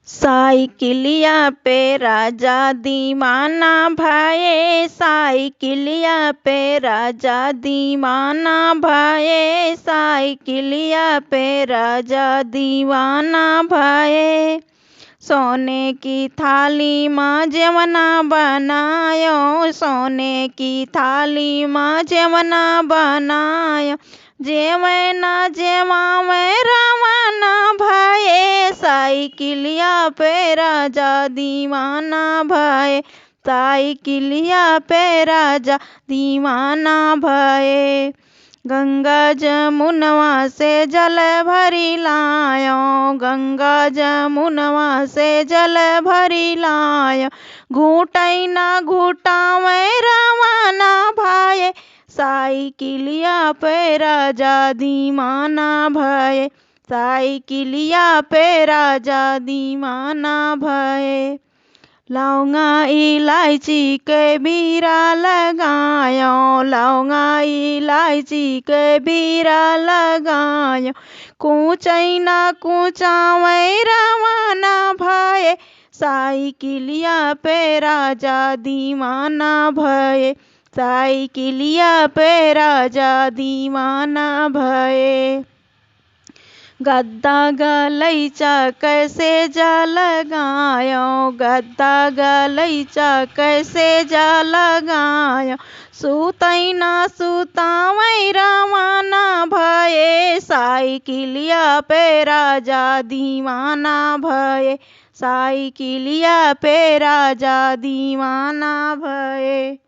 साइकिलिया पे राजा दीवाना भाए, साइकिलिया पे राजा दीवाना भाए, साइकिलिया पे राजा दीवाना भाए। सोने की थाली माँ जेवना बनायो, सोने की थाली माँ जेवना बनायो, जेवना जेवावे रवाना भाए, साइकिलिया पे राजा दीवाना भाए, साइकिलिया पे राजा दीवाना भाए। गंगा जमुनवा से जल भरी लायो, गंगा जमुनवा से जल भरी लायो, घूटई ना घूटावे रवाना भाए, साइकिलिया पे राजा दीवाना भाए, साइकिलिया पे राजा दीवाना भाए। लौंगा इलायची के बीरा लगायो, लौंगा इलायची के बीरा लगायो, कूचई ना कूचावे रवाना भाए, साइकिलिया पे राजा दीवाना भाए, साइकिलिया पे राजा दीवाना भाए। गद्दा गलैचा कैसे जा लगायो, गद्दा गलैचा कैसे जा लगायो, सुतई ना सुतावै रवाना भाए, साइकिलिया पे राजा दीवाना भाए, साइकिलिया पे राजा दीवाना भाए।